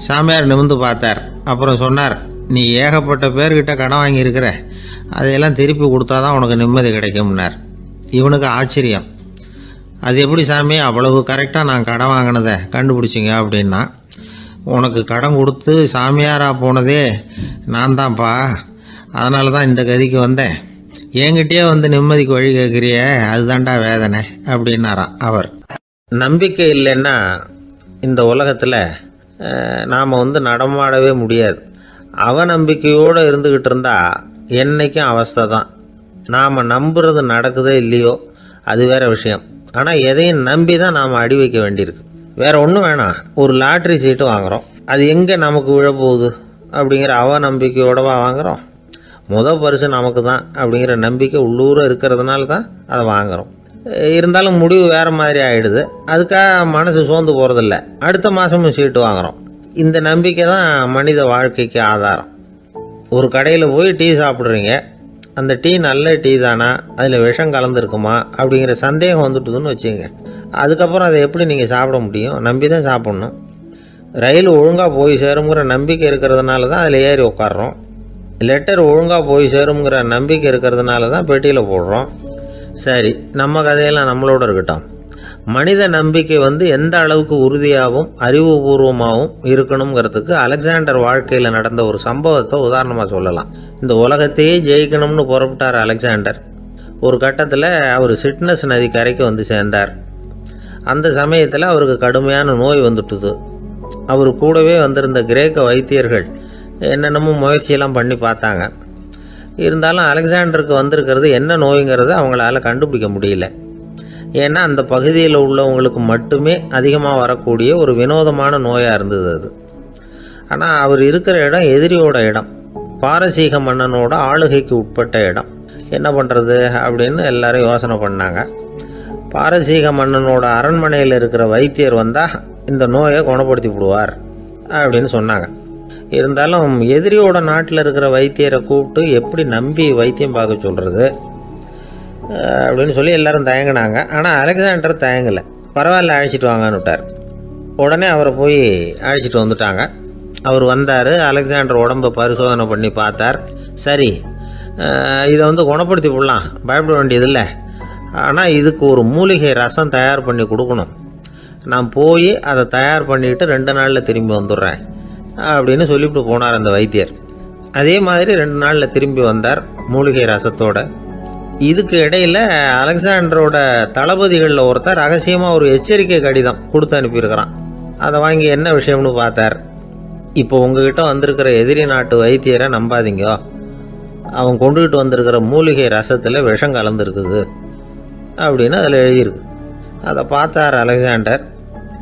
சாமியார் நிமிர்ந்து பார்த்தார். அப்புறம் சொன்னார், நீ ஏகப்பட்ட பேர்கிட்ட கடன் வாங்கியிருக்கிற, அதையெல்லாம் திருப்பி கொடுத்தா தான் உனக்கு நிம்மதி கிடைக்கும்னார். இவனுக்கு ஆச்சரியம். அது எப்படி சாமி, அவ்வளவு கரெக்டாக நான் கடன் வாங்கினதை கண்டுபிடிச்சிங்க அப்படின்னா, உனக்கு கடன் கொடுத்து சாமியாராக போனதே நான் தான்ப்பா, அதனால தான் இந்த கதிக்கு வந்தேன். என்கிட்டயே நிம்மதிக்கு வழி கேட்குறிய, அதுதான்டா வேதனை அப்படின்னாராம் அவர். நம்பிக்கை இல்லைன்னா இந்த உலகத்தில் நாம் நடமாடவே முடியாது. அவநம்பிக்கையோடு இருந்துக்கிட்டு இருந்தால் என்றைக்கும் அவஸ்தை தான். நாம் நம்புறது நடக்குதோ இல்லையோ அது வேறு விஷயம். ஆனால் எதையும் நம்பி தான் நாம் அடி வைக்க வேண்டியிருக்கு. வேற ஒன்றும் வேணாம், ஒரு லாட்ரி சீட்டு வாங்குகிறோம், அது எங்கே நமக்கு விழப்போகுது அப்படிங்கிற நம்பிக்கையோடவா வாங்குகிறோம். பரிசு நமக்கு தான் அப்படிங்கிற நம்பிக்கை உள்ளூர இருக்கிறதுனால தான் அதை வாங்குகிறோம். இருந்தாலும் முடிவு வேறு மாதிரி ஆகிடுது. அதுக்காக மனசு சோர்ந்து போகிறதில்ல, அடுத்த மாதமும் சீட்டு வாங்குகிறோம். இந்த நம்பிக்கை தான் மனித வாழ்க்கைக்கு ஆதாரம். ஒரு கடையில் போய் டீ சாப்பிட்றீங்க, அந்த டீ நல்ல டீ தானா, அதில் விஷம் கலந்துருக்குமா அப்படிங்கிற சந்தேகம் வந்துட்டுதுன்னு வச்சுங்க. அதுக்கப்புறம் அதை எப்படி நீங்கள் சாப்பிட முடியும்? நம்பி தான் சாப்பிட்ணும். ரயில் ஒழுங்காக போய் சேருங்கிற நம்பிக்கை இருக்கிறதுனால தான் அதில் ஏறி உட்காடுறோம். லெட்டர் ஒழுங்காக போய் சேருங்கிற நம்பிக்கை இருக்கிறதுனால தான் பெட்டியில் போடுறோம். சரி, நம்ம கதையெல்லாம் நம்மளோட இருக்கட்டும். மனித நம்பிக்கை எந்த அளவுக்கு உறுதியாகவும் அறிவுபூர்வமாகவும் இருக்கணுங்கிறதுக்கு அலெக்சாண்டர் வாழ்க்கையில் நடந்த ஒரு சம்பவத்தை உதாரணமாக சொல்லலாம். இந்த உலகத்தையே ஜெயிக்கணும்னு புறப்பட்டார் அலெக்சாண்டர். ஒரு கட்டத்தில் அவர் சிட்னஸ் நதி கரைக்கு சேர்ந்தார். அந்த சமயத்தில் அவருக்கு கடுமையான நோய் வந்துட்டுது. அவர் கூடவே வந்திருந்த கிரேக்க வைத்தியர்கள் என்னென்னமோ முயற்சியெல்லாம் பண்ணி பார்த்தாங்க. இருந்தாலும் அலெக்சாண்டருக்கு வந்திருக்கிறது என்ன நோய்ங்கிறத அவங்களால கண்டுபிடிக்க முடியல. ஏன்னா அந்த பகுதியில் உள்ளவங்களுக்கு மட்டுமே அதிகமாக வரக்கூடிய ஒரு வினோதமான நோயாக இருந்தது அது. ஆனால் அவர் இருக்கிற இடம் எதிரியோட இடம், பாரசீக மன்னனோட ஆளுகைக்கு உட்பட்ட இடம். என்ன பண்ணுறது அப்படின்னு எல்லாரும் யோசனை பண்ணாங்க. பாரசீக மன்னனோட அரண்மனையில் இருக்கிற வைத்தியர் வந்தால் இந்த நோயை குணப்படுத்தி விடுவார் அப்படின்னு சொன்னாங்க. இருந்தாலும் எதிரியோட நாட்டில் இருக்கிற வைத்தியரை கூப்பிட்டு எப்படி நம்பி வைத்தியம் பார்க்க சொல்கிறது அப்படின்னு சொல்லி எல்லாரும் தயங்கினாங்க. ஆனால் அலெக்சாண்டர் தயங்கலை. பரவாயில்ல, அழைச்சிட்டு வாங்கன்னு விட்டார். உடனே அவரை போய் அழைச்சிட்டு வந்துட்டாங்க. அவர் வந்தார். அலெக்சாண்டர் உடம்பை பரிசோதனை பண்ணி பார்த்தார். சரி, இதை குணப்படுத்தி விடலாம், பயப்பட வேண்டியதில்லை. ஆனால் இதுக்கு ஒரு மூலிகை ரசம் தயார் பண்ணி கொடுக்கணும். நான் போய் அதை தயார் பண்ணிவிட்டு 2 நாளில் திரும்பி வந்துடுறேன் அப்படின்னு சொல்லிவிட்டு போனார் அந்த வைத்தியர். அதே மாதிரி 2 நாளில் திரும்பி வந்தார் மூலிகை ரசத்தோட. இதுக்கு இடையில் அலெக்சாண்டரோட தளபதிகளில் ஒருத்தர் ரகசியமாக ஒரு எச்சரிக்கை கடிதம் கொடுத்து அனுப்பியிருக்கிறான். அதை வாங்கி என்ன விஷயம்னு பார்த்தார். இப்போ உங்ககிட்ட வந்திருக்கிற எதிரி நாட்டு வைத்தியரை நம்பாதீங்க, அவன் கொண்டுகிட்டு வந்திருக்கிற மூலிகை ரசத்தில் விஷம் கலந்துருக்குது அப்படின்னு அதில் எழுதியிருக்கு. அதை பார்த்தார் அலெக்சாண்டர்.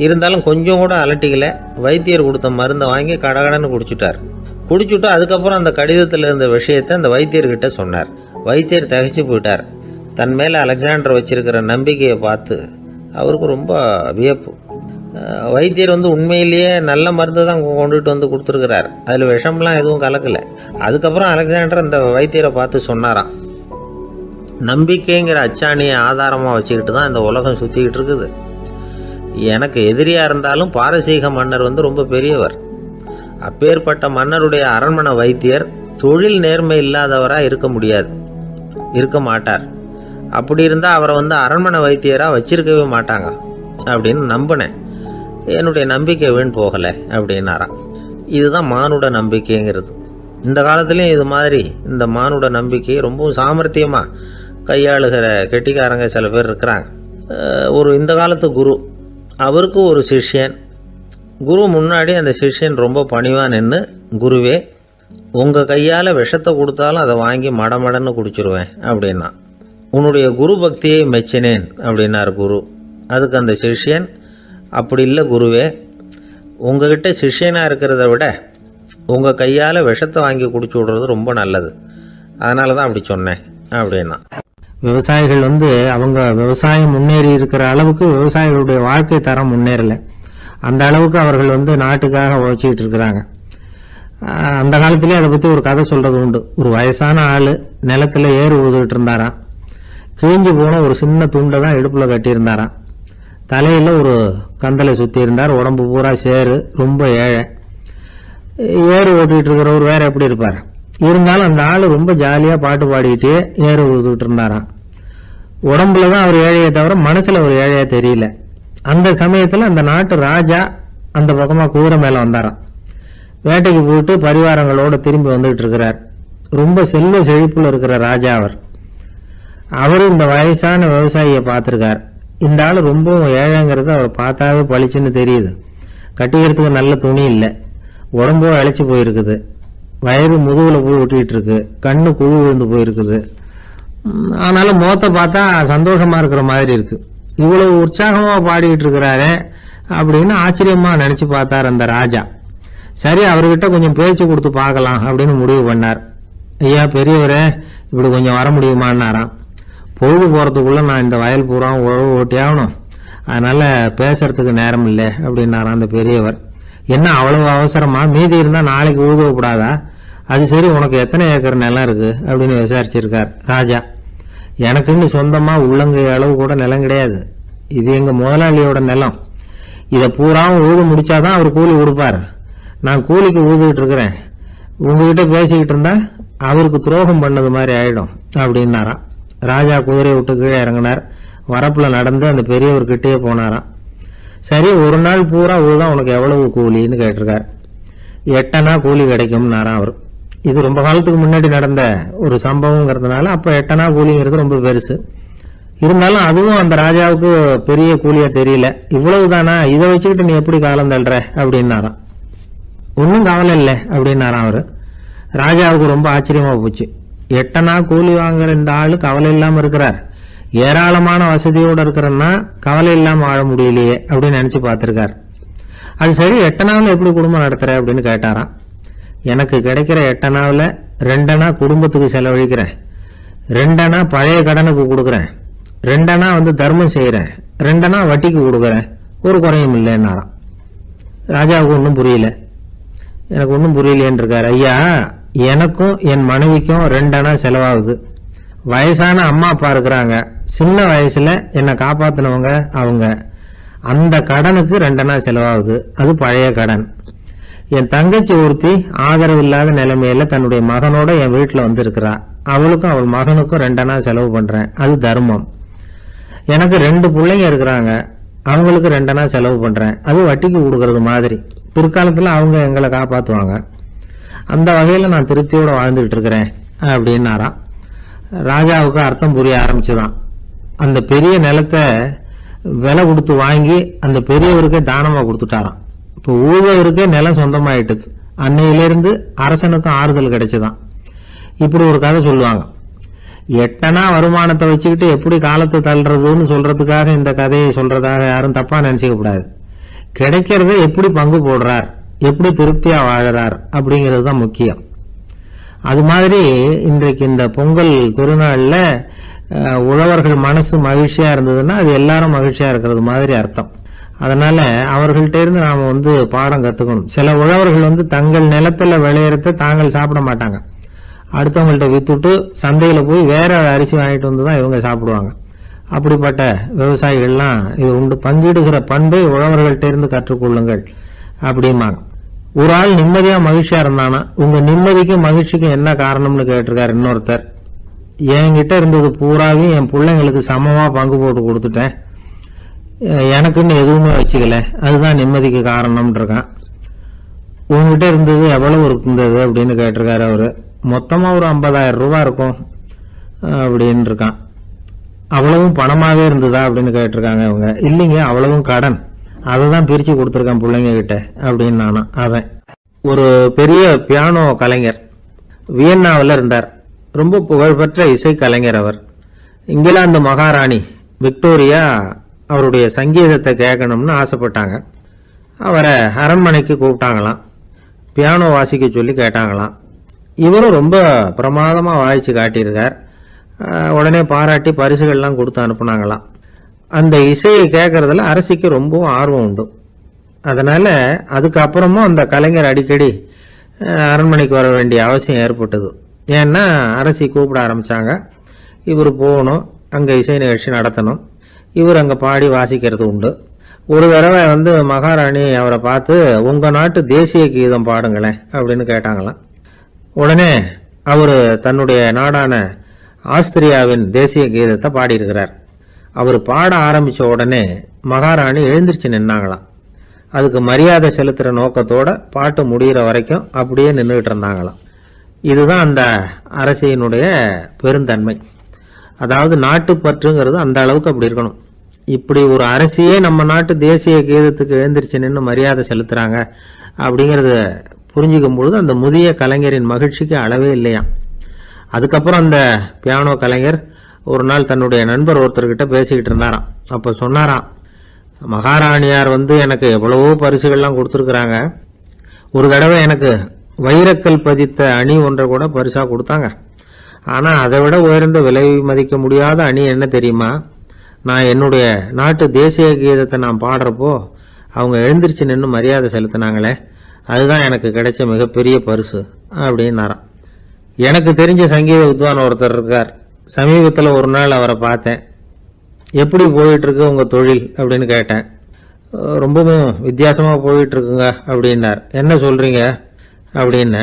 இருந்தாலும் கொஞ்சம் கூட அலட்டிக்கல. வைத்தியர் கொடுத்த மருந்தை வாங்கி கடகடன்னு குடிச்சுட்டு அதுக்கப்புறம் அந்த கடிதத்தில் இருந்த விஷயத்தை அந்த வைத்தியர்கிட்ட சொன்னார். வைத்தியர் திகைச்சு போயிட்டார். தன் மேலே அலெக்சாண்டர் வச்சிருக்கிற நம்பிக்கையை பார்த்து அவருக்கு ரொம்ப வியப்பு. வைத்தியர் உண்மையிலேயே நல்ல மருந்து தான் கொண்டுகிட்டு கொடுத்துருக்கிறார், அதில் விஷம்லாம் எதுவும் கலக்கலை. அதுக்கப்புறம் அலெக்சாண்டர் அந்த வைத்தியரை பார்த்து சொன்னாராம், நம்பிக்கைங்கிற அச்சாணியை ஆதாரமாக வச்சுக்கிட்டு தான் இந்த உலகம் சுற்றிக்கிட்டு இருக்குது. எனக்கு எதிரியாக இருந்தாலும் பாரசீக மன்னர் ரொம்ப பெரியவர். அப்பேற்பட்ட மன்னருடைய அரண்மனை வைத்தியர் தொழில் நேர்மை இல்லாதவராக இருக்க மாட்டார். அப்படி இருந்தால் அவரை அரண்மனை வைத்தியராக வச்சிருக்கவே மாட்டாங்க அப்படின்னு நம்பினேன். என்னுடைய நம்பிக்கை வீண் போகலை அப்படின்னாராம். இதுதான் மானுட நம்பிக்கைங்கிறது. இந்த காலத்துலேயும் இது மாதிரி இந்த மானுட நம்பிக்கை ரொம்பவும் சாமர்த்தியமாக கையாளுகிற கெட்டிக்காரங்க சில பேர் இருக்கிறாங்க. இந்த காலத்து குரு, அவருக்கு ஒரு சிஷ்யன். குரு முன்னாடி அந்த சிஷ்யன் ரொம்ப பணிவாக நின்று, குருவே, உங்கள் கையால் விஷத்தை கொடுத்தாலும் அதை வாங்கி மடமடன்னு குடிச்சிருவேன் அப்படின்னா. உன்னுடைய குரு பக்தியை மெச்சினேன் அப்படின்னார் குரு. அதுக்கு அந்த சிஷ்யன், அப்படி இல்லை குருவே, உங்ககிட்ட சிஷ்யனாக இருக்கிறத விட உங்கள் கையால் விஷத்தை வாங்கி குடிச்சு விடுறது ரொம்ப நல்லது, அதனால தான் அப்படி சொன்னேன் அப்படின்னா. விவசாயிகள் அவங்க விவசாயம் முன்னேறி இருக்கிற அளவுக்கு விவசாயிகளுடைய வாழ்க்கை தரம் முன்னேறலை. அந்த அளவுக்கு அவர்கள் நாட்டுக்காக உழைச்சிக்கிட்டு இருக்கிறாங்க. அந்த காலத்திலே அதை பற்றி ஒரு கதை சொல்கிறது உண்டு. ஒரு வயசான ஆள் நிலத்தில் ஏறு உழுதுகிட்டு இருந்தாராம். கிழிஞ்சு போன ஒரு சின்ன துண்டை தான் இடுப்பில் கட்டியிருந்தாராம். தலையில் ஒரு கந்தலை சுற்றி இருந்தார். உடம்பு பூரா சேரு, ரொம்ப ஏழை. ஏறு ஓட்டிகிட்டு இருக்கிறவர் வேற எப்படி இருப்பார்? இருந்தாலும் அந்த ஆள் ரொம்ப ஜாலியாக பாட்டு பாடிக்கிட்டே ஏறு உழுதுகிட்டு இருந்தாராம். உடம்புல தான் அவர் ஏழையை தவிர மனசில் ஒரு ஏழையாக தெரியல. அந்த சமயத்தில் அந்த நாட்டு ராஜா அந்த பக்கமாக குதிரை மேலே வந்தாராம். வேட்டைக்கு போயிட்டு பரிவாரங்களோடு திரும்பி வந்துகிட்டு இருக்கிறார். ரொம்ப செல்வ செழிப்பில் இருக்கிற ராஜா அவர் இந்த வயசான விவசாயியை பார்த்துருக்கார். இந்த ஆள் ரொம்பவும் ஏழைங்கிறது அவர் பார்த்தாவே பளிச்சுன்னு தெரியுது. கட்டிக்கிறதுக்கு நல்ல துணி இல்லை, உடம்போ இழைச்சி போயிருக்குது, வயிறு முதுகில் போய் ஒட்டிகிட்டு இருக்கு, கண்ணு குழு விழுந்து போயிருக்குது. ஆனாலும் முகத்தை பார்த்தா சந்தோஷமாக இருக்கிற மாதிரி இருக்கு. இவ்வளவு உற்சாகமா பாடிக்கிட்டு இருக்கிறாரே அப்படின்னு ஆச்சரியமா நினைச்சு பார்த்தார் அந்த ராஜா. சரி, அவர்கிட்ட கொஞ்சம் பேச்சு கொடுத்து பார்க்கலாம் அப்படின்னு முடிவு பண்ணார். ஐயா பெரியவரே, இப்படி கொஞ்சம் வர முடியுமான்னாராம். பொழுது போறதுக்குள்ள நான் இந்த வயல் பூரா உழவு ஓட்டி ஆகணும், அதனால பேசுறதுக்கு நேரம் இல்லை அப்படின்னாராம் அந்த பெரியவர். என்ன அவ்வளவு அவசரமா? மீதி இருந்தா நாளைக்கு உழுவப்படாதா? அது சரி, உனக்கு எத்தனை ஏக்கர் நிலம் இருக்கு அப்படின்னு விசாரிச்சிருக்கார் ராஜா. எனக்குன்னு சொந்தமா உள்ளங்கை அளவு கூட நிலம் கிடையாது. இது எங்க முதலாளியோட நிலம். இதை பூராவும் உழுது முடிச்சாதான் அவர் கூலி கொடுப்பார். நான் கூலிக்கு உழுதுகிட்டு இருக்கிறேன். உங்ககிட்ட பேசிக்கிட்டு இருந்தா அவருக்கு துரோகம் பண்ணது மாதிரி ஆயிடும் அப்படின்னாராம். ராஜா குதிரையை விட்டு கீழே இறங்கினார். வரப்புல நடந்து அந்த பெரியவர்கிட்டயே போனாராம். சரி, ஒரு நாள் பூரா உழுதா உனக்கு எவ்வளவு கூலின்னு கேட்டிருக்கார். 8 அணா கூலி கிடைக்கும்னாராம் அவர். இது ரொம்ப காலத்துக்கு முன்னாடி நடந்த ஒரு சம்பவங்கிறதுனால அப்ப 8 அணா கூலிங்கிறது ரொம்ப பெருசு. இருந்தாலும் அதுவும் அந்த ராஜாவுக்கு பெரிய கூலியா தெரியல. இவ்வளவுதானா, இதை வச்சுக்கிட்டு நீ எப்படி காலம் தள்ளுற அப்படின்னாராம். ஒன்னும் கவலை இல்லை அப்படின்னாராம் அவரு. ராஜாவுக்கு ரொம்ப ஆச்சரியமா போச்சு. 8 அணா கூலி வாங்குற இந்த ஆளு கவலை இல்லாம இருக்கிறார், ஏராளமான வசதியோட இருக்கிறன்னா கவலை இல்லாம வாழ முடியலையே அப்படின்னு நினைச்சு பார்த்திருக்கார். அது சரி, 8 அணாவில் எப்படி குடும்பம் நடத்துற அப்படின்னு கேட்டாராம். எனக்கு கிடைக்கிற 8 அணாவில் 2 அணா குடும்பத்துக்கு செலவழிக்கிறேன், 2 அணா பழைய கடனுக்கு கொடுக்குறேன், 2 அணா தர்மம் செய்யறேன், 2 அணா வட்டிக்கு கொடுக்குறேன், ஒரு குறையும் இல்லைன்னாராம். ராஜாவுக்கு ஒன்றும் புரியல. எனக்கு ஒன்றும் புரியலேன்னு இருக்காரு. ஐயா, எனக்கும் என் மனைவிக்கும் 2 அணா செலவாகுது. வயசான அம்மா அப்பா இருக்கிறாங்க, சின்ன வயசுல என்னை காப்பாத்தினவங்க அவங்க. அந்த கடனுக்கு 2 அணா செலவாகுது, அது பழைய கடன். என் தங்கச்சி ஒருத்தி ஆதரவு இல்லாத நிலைமையில தன்னுடைய மகனோட என் வீட்டுல வந்திருக்கிறா. அவளுக்கும் அவள் மகனுக்கும் 2 அணா செலவு பண்றேன், அது தர்மம். எனக்கு 2 பிள்ளைங்க இருக்கிறாங்க, அவங்களுக்கு 2 அணா செலவு பண்றேன், அது வட்டிக்கு கொடுக்கறது மாதிரி. பிற்காலத்துல அவங்க எங்களை காப்பாத்துவாங்க. அந்த வகையில நான் திருப்தியோட வாழ்ந்துகிட்டு இருக்கிறேன் அப்படின்னாராம். ராஜாவுக்கு அர்த்தம் புரிய ஆரம்பிச்சுதான். அந்த பெரிய நிலத்தை விலை கொடுத்து வாங்கி அந்த பெரியவருக்கே தானமா கொடுத்துட்டாராம். இப்போ ஊழவருக்கே நிலம் சொந்தமாயிட்டுது. அன்னையிலிருந்து அரசனுக்கும் ஆறுதல் கிடைச்சுதான். இப்படி ஒரு கதை சொல்லுவாங்க. 8 அணா வருமானத்தை வச்சுக்கிட்டு எப்படி காலத்தை தள்ளுறதுன்னு சொல்றதுக்காக இந்த கதையை சொல்றதாக யாரும் தப்பா நினைச்சுக்க கூடாது. கிடைக்கிறத எப்படி பங்கு போடுறார், எப்படி திருப்தியா வாழறார் அப்படிங்கிறது தான் முக்கியம். அது மாதிரி இன்றைக்கு இந்த பொங்கல் திருநாள்ல உழவர்கள் மனசு மகிழ்ச்சியா இருந்ததுன்னா அது எல்லாரும் மகிழ்ச்சியா இருக்கிறது மாதிரி அர்த்தம். அதனால அவர்கள்ட்ட இருந்து நாம பாடம் கத்துக்கணும். சில உழவர்கள் தங்கள் நிலத்துல விளையறத தாங்கள் சாப்பிட மாட்டாங்க, அடுத்தவங்கள்ட்ட வித்துட்டு சந்தையில போய் வேற அரிசி வாங்கிட்டு வந்துதான் இவங்க சாப்பிடுவாங்க. அப்படிப்பட்ட விவசாயிகள்லாம் இது உண்டு. பங்கிடுகிற பண்பை உழவர்கள்ட்ட இருந்து கற்றுக்கொள்ளுங்கள் அப்படிம்பாங்க. ஒரு ஆள் நிம்மதியா மகிழ்ச்சியா இருந்தானா, உங்க நிம்மதிக்கும் மகிழ்ச்சிக்கும் என்ன காரணம்னு கேட்டிருக்காரு இன்னொருத்தர். என்கிட்ட இருந்தது பூராவையும் என் பிள்ளைங்களுக்கு சமமா பங்கு போட்டு கொடுத்துட்டேன், எனக்குன்னு எதுவுமே வச்சுக்கல, அதுதான் நிம்மதிக்கு காரணம்னு இருக்கான். உங்ககிட்ட இருந்தது எவ்வளவு இருந்தது அப்படின்னு கேட்டிருக்காரு அவரு. மொத்தமா ஒரு 50,000 ரூபாய் இருக்கும் அப்படின்னு இருக்கான். அவ்வளவும் பணமாவே இருந்ததா அப்படின்னு கேட்டிருக்காங்க அவங்க. இல்லைங்க, அவ்வளவும் கடன், அதைதான் பிரிச்சு கொடுத்துருக்கான் பிள்ளைங்க கிட்ட அப்படின்னு நானும். அவன் ஒரு பெரிய பியானோ கலைஞர், வியன்னாவில் இருந்தார். ரொம்ப புகழ்பெற்ற இசை கலைஞர் அவர். இங்கிலாந்து மகாராணி விக்டோரியா அவருடைய சங்கீதத்தை கேட்கணும்னு ஆசைப்பட்டாங்க. அவரை அரண்மனைக்கு கூப்பிட்டாங்களாம், பியானோ வாசிக்க சொல்லி கேட்டாங்களாம். இவரும் ரொம்ப பிரமாதமா வாய்ச்சி காட்டியிருக்கார். உடனே பாராட்டி பரிசுகள்லாம் கொடுத்து அனுப்புனாங்களாம். அந்த இசையை கேட்கறதுல அரசிக்கு ரொம்பவும் ஆர்வம் உண்டு. அதனால அதுக்கப்புறமும் அந்த கலைஞர் அடிக்கடி அரண்மனைக்கு வர வேண்டிய அவசியம் ஏற்பட்டது. ஏன்னா அரசி கூப்பிட ஆரம்பிச்சாங்க, இவர் போகணும், அங்கே இசை நிகழ்ச்சி நடத்தணும், இவர் அங்கே பாடி வாசிக்கிறது உண்டு. ஒரு தடவை மகாராணி அவரை பார்த்து, உங்க நாட்டு தேசிய கீதம் பாடுங்களேன் அப்படின்னு கேட்டாங்களாம். உடனே அவர் தன்னுடைய நாடான ஆஸ்திரியாவின் தேசிய கீதத்தை பாடியிருக்கிறார். அவர் பாட ஆரம்பிச்ச உடனே மகாராணி எழுந்திருச்சு நின்னாங்களாம். அதுக்கு மரியாதை செலுத்துற நோக்கத்தோட பாட்டு முடிகிற வரைக்கும் அப்படியே நின்றுகிட்டு இருந்தாங்களாம். இதுதான் அந்த அரசியினுடைய பெருந்தன்மை. அதாவது நாட்டுப்பற்றுங்கிறது அந்த அளவுக்கு அப்படி இருக்கணும். இப்படி ஒரு அரசியே நம்ம நாட்டு தேசிய கீதத்துக்கு எழுந்திருச்சு நின்று மரியாதை செலுத்துறாங்க அப்படிங்கறத புரிஞ்சுக்கும் பொழுது அந்த முதிய கலைஞரின் மகிழ்ச்சிக்கு அளவே இல்லையா. அதுக்கப்புறம் அந்த பியானோ கலைஞர் ஒரு நாள் தன்னுடைய நண்பர் ஒருத்தர்கிட்ட பேசிக்கிட்டு இருந்தாராம். அப்போ சொன்னாராம், மகாராணியார் எனக்கு எவ்வளவோ பரிசுகள்லாம் கொடுத்துருக்குறாங்க. ஒரு தடவை எனக்கு வைரக்கல் பதித்த அணி ஒன்றை கூட பரிசாக கொடுத்தாங்க. ஆனால் அதை விட உயர்ந்த விலை மதிக்க முடியாத அணி என்ன தெரியுமா? நான் என்னுடைய நாட்டு தேசிய கீதத்தை நான் பாடுறப்போ அவங்க எழுந்திரிச்சு நின்று மரியாதை செலுத்தினாங்களே, அதுதான் எனக்கு கிடைச்ச மிகப்பெரிய பரிசு அப்படின்னாராம். எனக்கு தெரிஞ்ச சங்கீத வித்வான் ஒருத்தர் இருக்கார். சமீபத்தில் ஒரு நாள் அவரை பார்த்தேன். எப்படி போயிட்டுருக்கு உங்கள் தொழில் அப்படின்னு கேட்டேன். ரொம்பவும் வித்தியாசமாக போயிட்டுருக்குங்க அப்படின்னார். என்ன சொல்கிறீங்க அப்படின்னு.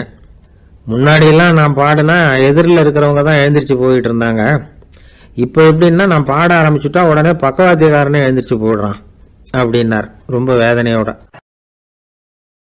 முன்னாடியெல்லாம் நான் பாடினா எதிரில் இருக்கிறவங்க தான் எழுந்திரிச்சு போயிட்டு இருந்தாங்க. இப்போ எப்படின்னா நான் பாட ஆரம்பிச்சுட்டா உடனே பக்கவாத்தியக்காரனே எழுந்திரிச்சு போயிடுறான் அப்படின்னார் ரொம்ப வேதனையோட.